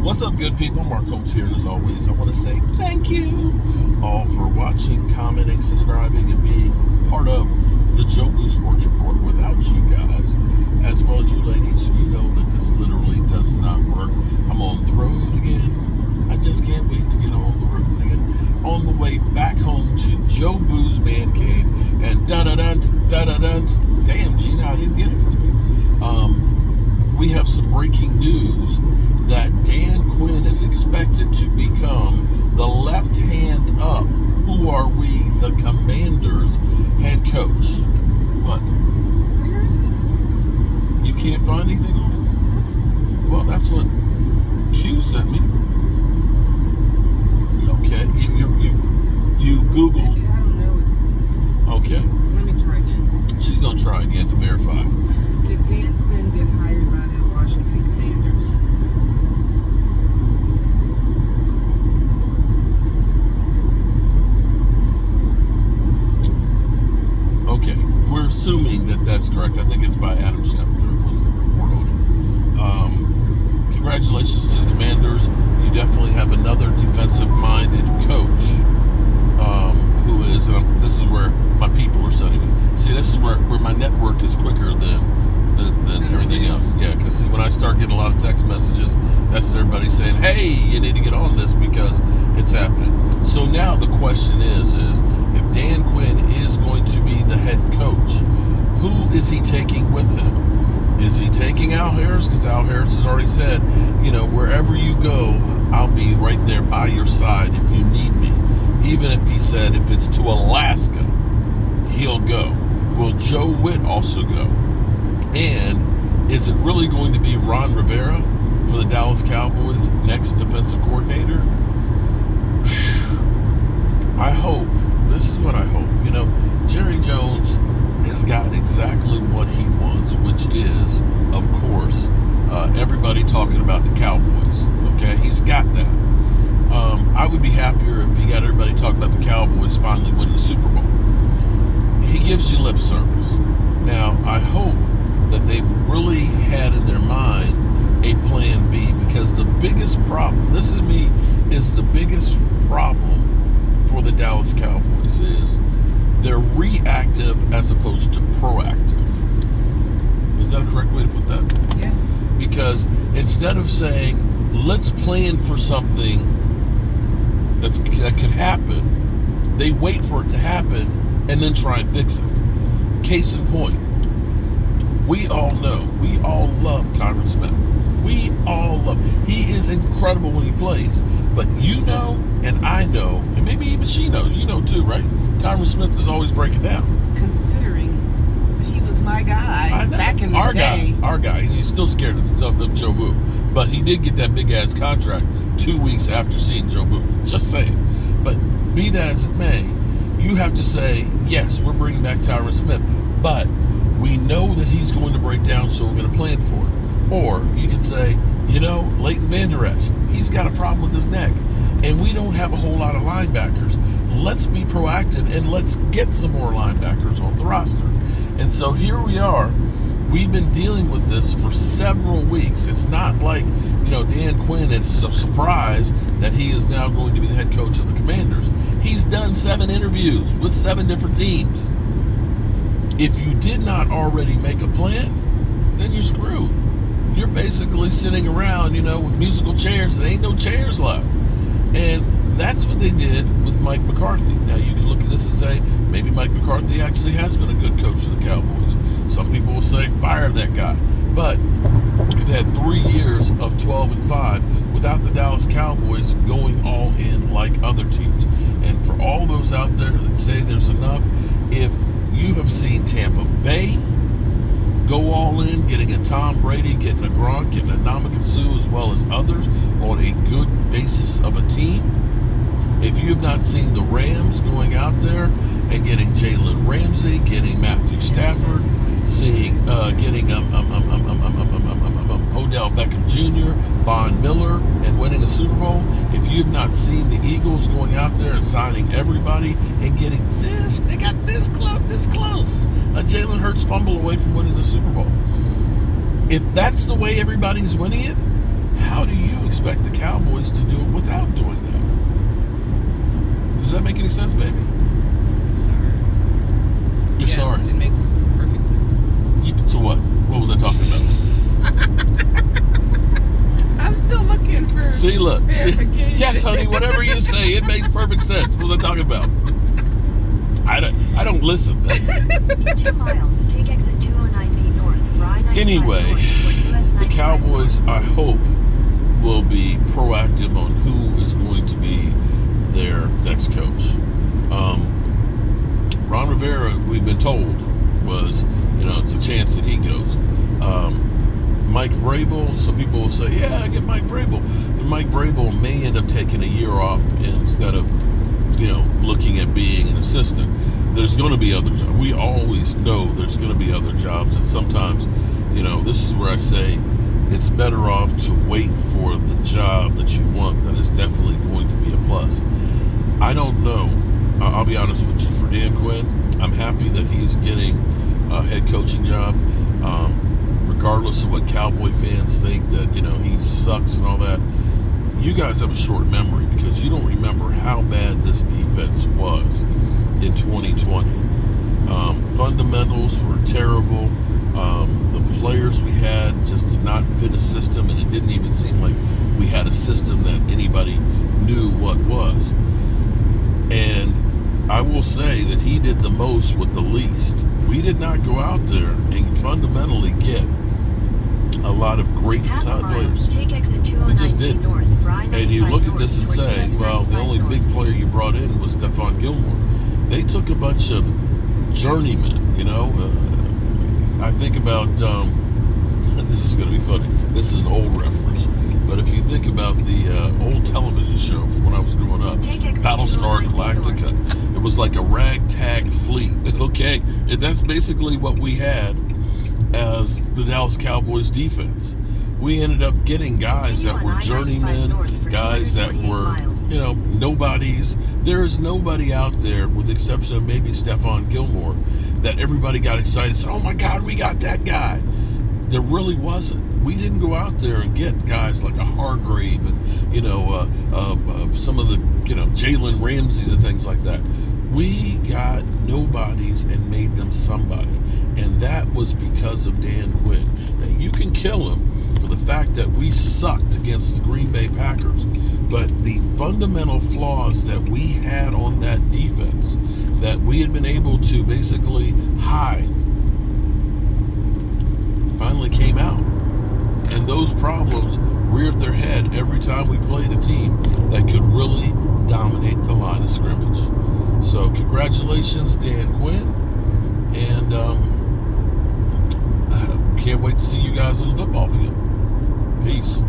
What's up, good people? Mark Holmes here, and as always, I want to say thank you all for watching, commenting, subscribing, and being part of the Joe Boo Sports Report. Without you guys, as well as you ladies, you know that this literally does not work. I'm on the road again. I just can't wait to get on the road again. On the way back home to Joe Boo's Man Cave, and da-da-dun, damn, Gina, I didn't get it from you. We have some breaking news that Dan Quinn is expected to become the left hand up. Who are we? The Commanders head coach. What? Where is it? You can't find anything on it? Well, that's what Q sent me. Okay, you Googled. I don't know. Okay. Let me try again. She's gonna try again to verify. Did Dan Quinn get hired by the Washington Commanders? Okay, we're assuming that that's correct. I think it's by Adam Schefter was the report on it. Congratulations to the Commanders. You definitely have another defensive-minded coach who is, this is where my people are sending me. See, this is where my network is quicker than everything else. Yeah, because see, when I start getting a lot of text messages, that's what everybody's saying, hey, you need to get on this because it's happening. So now the question is if Dan Quinn is going to be the head coach, who is he taking with him? Is he taking Al Harris? Because Al Harris has already said, wherever you go, I'll be right there by your side if you need me. Even if he said if it's to Alaska, he'll go. Will Joe Witt also go? And is it really going to be Ron Rivera for the Dallas Cowboys next defensive coordinator? I hope. This is what I hope. Jerry Jones has got exactly what he wants, which is, of course, everybody talking about the Cowboys. Okay, he's got that. I would be happier if he got everybody talking about the Cowboys finally winning the Super Bowl. He gives you lip service. Now, I hope that they've really had in their mind a plan B, because the biggest problem, this is me, is the biggest problem for the Dallas Cowboys is they're reactive as opposed to proactive. Is that a correct way to put that? Yeah. Because instead of saying, let's plan for something that could happen, they wait for it to happen and then try and fix it. Case in point, we all know, we all love Tyron Smith. We all love him. He is incredible when he plays. But and I know, and maybe even she knows, too, right? Tyron Smith is always breaking down. Considering he was my guy back in the day. Our guy. He's still scared of Joe Boo. But he did get that big-ass contract 2 weeks after seeing Joe Boo. Just saying. But be that as it may, you have to say, yes, we're bringing back Tyron Smith, but we know that he's going to break down, so we're going to plan for it. Or you can say, Leighton Vander Esch, he's got a problem with his neck, and we don't have a whole lot of linebackers. Let's be proactive, and let's get some more linebackers on the roster. And so here we are. We've been dealing with this for several weeks. It's not like, Dan Quinn, it's a surprise that he is now going to be the head coach of the Commanders. He's done 7 interviews with 7 different teams. If you did not already make a plan, then you're screwed. You're basically sitting around, with musical chairs. There ain't no chairs left. And that's what they did with Mike McCarthy. Now, you can look at this and say, maybe Mike McCarthy actually has been a good coach for the Cowboys. Some people will say, fire that guy. But you've had 3 years of 12-5 without the Dallas Cowboys going all in like other teams. And for all those out there that say there's enough, if you have seen Tampa Bay go all in, getting a Tom Brady, getting a Gronk, getting a Ndamukong Suh, as well as others, on a good basis of a team. If you have not seen the Rams going out there and getting Jalen Ramsey, getting Matthew Stafford, getting Odell Beckham Jr., Von Miller, and winning a Super Bowl, if you have not seen the Eagles going out there and signing everybody and getting this, they got this close, a Jalen Hurts fumble away from winning the Super Bowl. If that's the way everybody's winning it, how do you expect expect the Cowboys to do it without doing that. Does that make any sense, baby? Sorry. You're Yes, sorry. It makes perfect sense. So what? What was I talking about? I'm still looking for. See, look. verification. Yes, honey. Whatever you say, it makes perfect sense. What was I talking about? I don't listen. 2 miles. Take exit 209B north. For I-95 Anyway, north, for US the 95 Cowboys, north. I hope, will be proactive on who is going to be their next coach. Ron Rivera, we've been told, was, it's a chance that he goes. Mike Vrabel, some people will say, yeah, get Mike Vrabel. But Mike Vrabel may end up taking a year off instead of, looking at being an assistant. There's going to be other jobs. We always know there's going to be other jobs. And sometimes, this is where I say it's better off to wait for the job that you want. That is definitely going to be a plus. I don't know. I'll be honest with you. For Dan Quinn, I'm happy that he's getting a head coaching job. Regardless of what Cowboy fans think that, he sucks and all that, you guys have a short memory because you don't remember how bad this defense was in 2020. Fundamentals were terrible. The players we had just did not fit a system, and it didn't even seem like we had a system that anybody knew what was. And I will say that he did the most with the least. We did not go out there and fundamentally get a lot of great players. Take exit We just 209B didn't. north. For I-95 And you look at this and north, for say, US well, the 95 only north. big player you brought in was Stephon Gilmore. They took a bunch of journeymen, I think about, this is going to be funny. This is an old reference. But if you think about the old television show from when I was growing up, Take exit Battlestar 209B Galactica, it was like a ragtag fleet, okay? And that's basically what we had as the Dallas Cowboys defense. We ended up getting guys that were journeymen, guys that were, nobodies. There is nobody out there, with the exception of maybe Stephon Gilmore, that everybody got excited and said, oh my God, we got that guy. There really wasn't. We didn't go out there and get guys like a Hargrave and, some of the, Jalen Ramseys and things like that. We got nobodies and made them somebody. And that was because of Dan Quinn. Now, you can kill him for the fact that we sucked against the Green Bay Packers. But the fundamental flaws that we had on that defense, that we had been able to basically hide, finally came out. And those problems reared their head every time we played a team that could really dominate the line of scrimmage. So congratulations, Dan Quinn. And can't wait to see you guys on the football field. Peace.